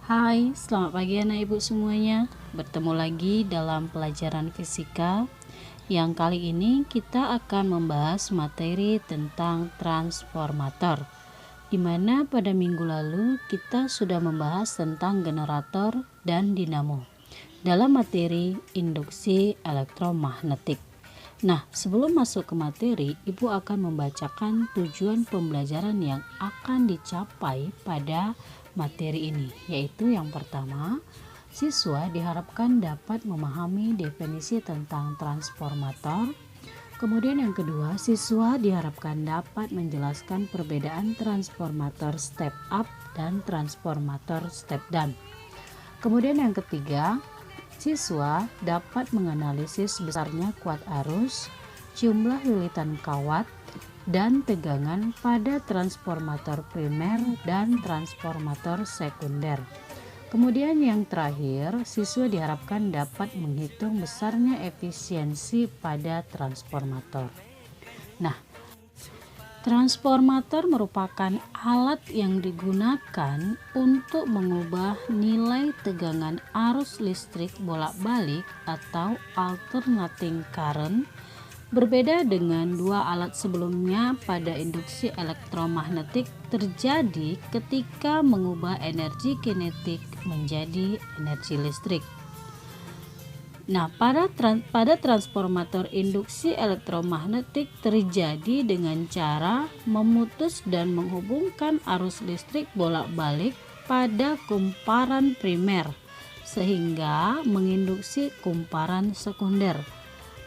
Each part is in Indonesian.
Hai, selamat pagi anak ibu semuanya. Bertemu lagi dalam pelajaran fisika. Yang kali ini kita akan membahas materi tentang transformator, di mana pada minggu lalu kita sudah membahas tentang generator dan dinamo dalam materi induksi elektromagnetik. Nah, sebelum masuk ke materi, Ibu akan membacakan tujuan pembelajaran yang akan dicapai pada materi ini, yaitu yang pertama, siswa diharapkan dapat memahami definisi tentang transformator. Kemudian yang kedua, siswa diharapkan dapat menjelaskan perbedaan transformator step up dan transformator step down. Kemudian yang ketiga, siswa dapat menganalisis besarnya kuat arus, jumlah lilitan kawat, dan tegangan pada transformator primer dan transformator sekunder. Kemudian yang terakhir, siswa diharapkan dapat menghitung besarnya efisiensi pada transformator. Nah, transformator merupakan alat yang digunakan untuk mengubah nilai tegangan arus listrik bolak-balik atau alternating current. Berbeda dengan dua alat sebelumnya, pada induksi elektromagnetik terjadi ketika mengubah energi kinetik menjadi energi listrik. Nah, pada transformator induksi elektromagnetik terjadi dengan cara memutus dan menghubungkan arus listrik bolak-balik pada kumparan primer sehingga menginduksi kumparan sekunder.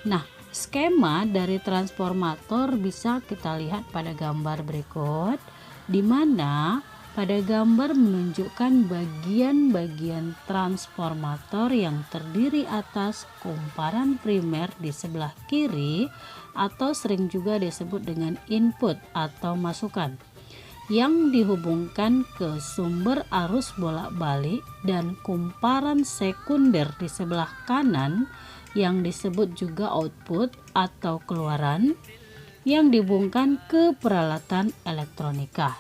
Nah, skema dari transformator bisa kita lihat pada gambar berikut, di mana pada gambar menunjukkan bagian-bagian transformator yang terdiri atas kumparan primer di sebelah kiri atau sering juga disebut dengan input atau masukan, yang dihubungkan ke sumber arus bolak-balik, dan kumparan sekunder di sebelah kanan yang disebut juga output atau keluaran, yang dihubungkan ke peralatan elektronika.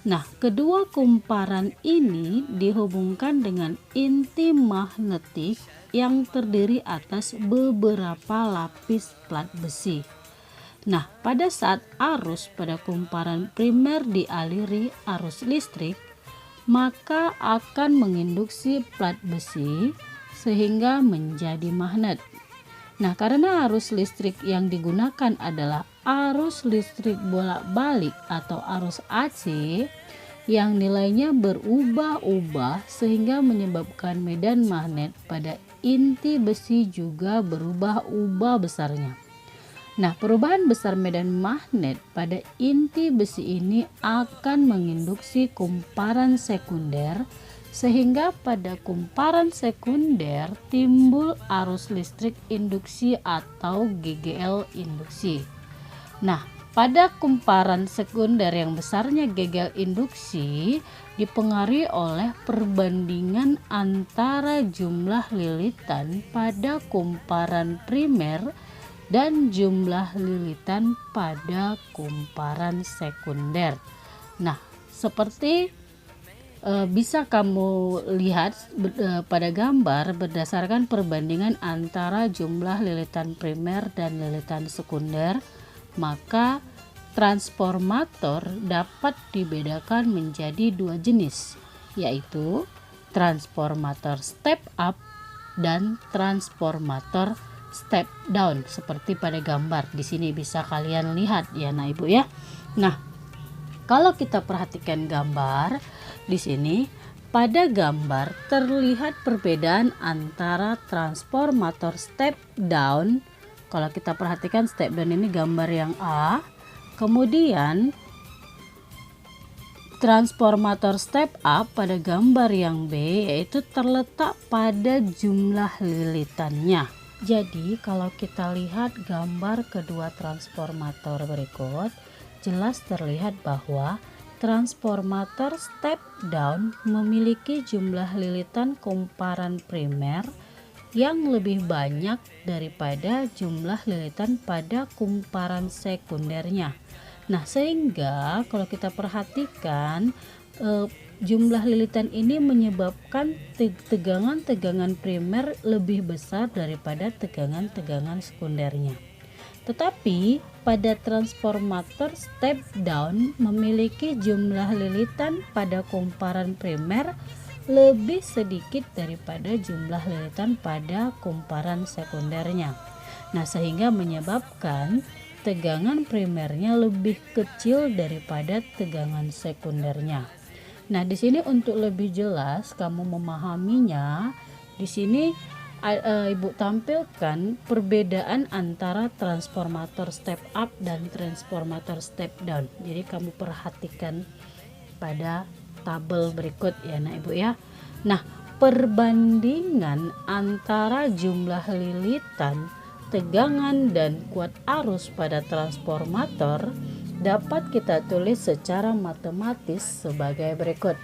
Nah, kedua kumparan ini dihubungkan dengan inti magnetik yang terdiri atas beberapa lapis plat besi. Nah, pada saat arus pada kumparan primer dialiri arus listrik, maka akan menginduksi plat besi sehingga menjadi magnet. Nah, karena arus listrik yang digunakan adalah arus listrik bolak-balik atau arus AC yang nilainya berubah-ubah sehingga menyebabkan medan magnet pada inti besi juga berubah-ubah besarnya. Nah, perubahan besar medan magnet pada inti besi ini akan menginduksi kumparan sekunder, sehingga pada kumparan sekunder timbul arus listrik induksi atau GGL induksi. Nah, pada kumparan sekunder yang besarnya GGL induksi dipengaruhi oleh perbandingan antara jumlah lilitan pada kumparan primer dan jumlah lilitan pada kumparan sekunder. Nah, seperti bisa kamu lihat pada gambar, berdasarkan perbandingan antara jumlah lilitan primer dan lilitan sekunder, maka transformator dapat dibedakan menjadi dua jenis, yaitu transformator step up dan transformator step down, seperti pada gambar di sini bisa kalian lihat ya, nah Ibu ya. Nah, kalau kita perhatikan gambar di sini, pada gambar terlihat perbedaan antara transformator step down. Kalau kita perhatikan step down ini gambar yang A, kemudian transformator step up pada gambar yang B, yaitu terletak pada jumlah lilitannya. Jadi kalau kita lihat gambar kedua transformator berikut, jelas terlihat bahwa transformator step down memiliki jumlah lilitan kumparan primer yang lebih banyak daripada jumlah lilitan pada kumparan sekundernya. Nah, sehingga kalau kita perhatikan jumlah lilitan ini menyebabkan tegangan-tegangan primer lebih besar daripada tegangan-tegangan sekundernya. Tetapi pada transformator step down memiliki jumlah lilitan pada kumparan primer lebih sedikit daripada jumlah lilitan pada kumparan sekundernya. Nah, sehingga menyebabkan tegangan primernya lebih kecil daripada tegangan sekundernya. Nah, di sini untuk lebih jelas kamu memahaminya, di sini Ibu tampilkan perbedaan antara transformator step up dan transformator step down. Jadi kamu perhatikan pada tabel berikut ya Nak Ibu ya. Nah, perbandingan antara jumlah lilitan, tegangan dan kuat arus pada transformator dapat kita tulis secara matematis sebagai berikut.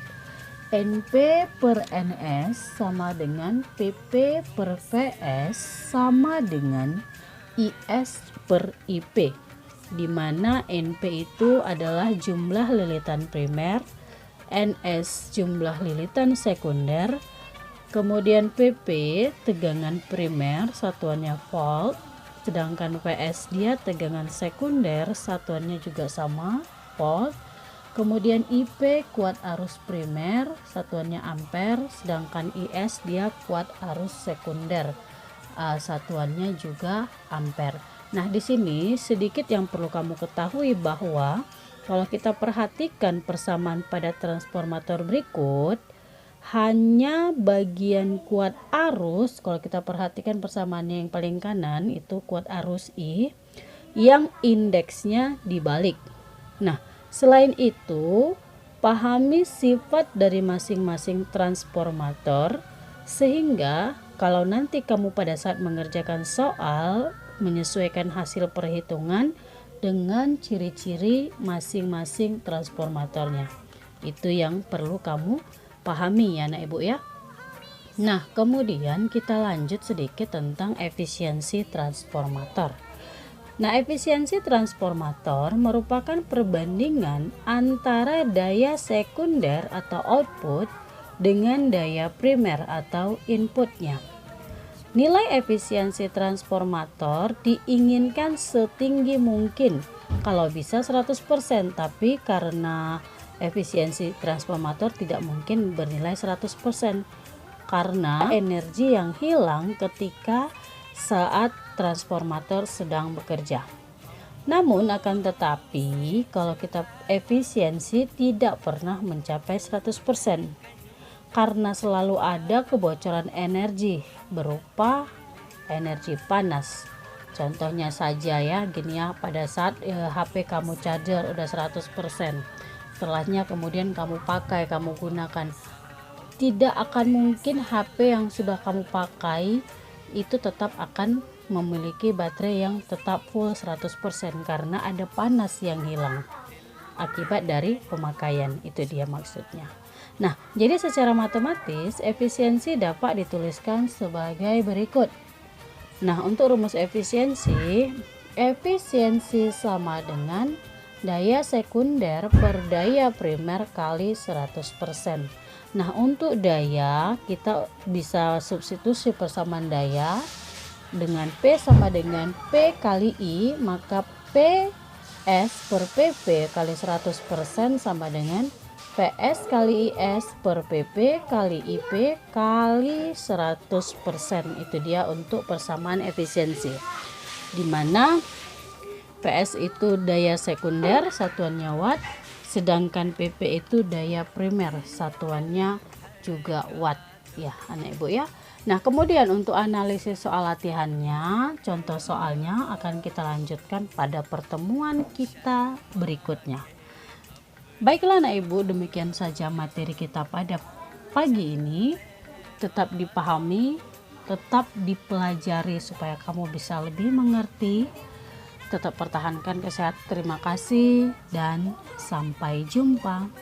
NP per NS sama dengan PP per PS sama dengan IS per IP, di mana NP itu adalah jumlah lilitan primer, NS jumlah lilitan sekunder, kemudian PP tegangan primer satuannya volt, sedangkan PS dia tegangan sekunder satuannya juga sama volt. Kemudian IP kuat arus primer satuannya ampere, sedangkan IS dia kuat arus sekunder satuannya juga ampere. Nah, di sini sedikit yang perlu kamu ketahui bahwa kalau kita perhatikan persamaan pada transformator berikut, hanya bagian kuat arus, kalau kita perhatikan persamaannya yang paling kanan itu kuat arus I yang indeksnya dibalik. Nah, selain itu, pahami sifat dari masing-masing transformator sehingga kalau nanti kamu pada saat mengerjakan soal menyesuaikan hasil perhitungan dengan ciri-ciri masing-masing transformatornya. Itu yang perlu kamu pahami ya Nak Ibu ya. Nah, kemudian kita lanjut sedikit tentang efisiensi transformator. Nah, efisiensi transformator merupakan perbandingan antara daya sekunder atau output dengan daya primer atau inputnya. Nilai efisiensi transformator diinginkan setinggi mungkin, kalau bisa 100%, tapi karena efisiensi transformator tidak mungkin bernilai 100% karena energi yang hilang ketika saat transformator sedang bekerja. Namun akan tetapi kalau kita efisiensi tidak pernah mencapai 100% karena selalu ada kebocoran energi berupa energi panas. Contohnya saja ya, gini ya, pada saat HP kamu charger udah 100%, setelahnya kemudian kamu pakai, kamu gunakan, tidak akan mungkin HP yang sudah kamu pakai itu tetap akan memiliki baterai yang tetap full 100% karena ada panas yang hilang akibat dari pemakaian. Itu dia maksudnya. Nah, jadi secara matematis efisiensi dapat dituliskan sebagai berikut. Nah, untuk rumus efisiensi sama dengan daya sekunder per daya primer kali 100%. Nah, untuk daya kita bisa substitusi persamaan daya dengan P sama dengan P kali I, maka PS per PP kali 100% sama dengan PS kali IS per PP kali IP kali 100%. Itu dia untuk persamaan efisiensi, di mana PS itu daya sekunder satuannya watt, sedangkan PP itu daya primer satuannya juga watt ya anak ibu ya. Nah, kemudian untuk analisis soal latihannya, contoh soalnya akan kita lanjutkan pada pertemuan kita berikutnya. Baiklah anak ibu, demikian saja materi kita pada pagi ini. Tetap dipahami, tetap dipelajari supaya kamu bisa lebih mengerti. Tetap pertahankan kesehatan. Terima kasih dan sampai jumpa.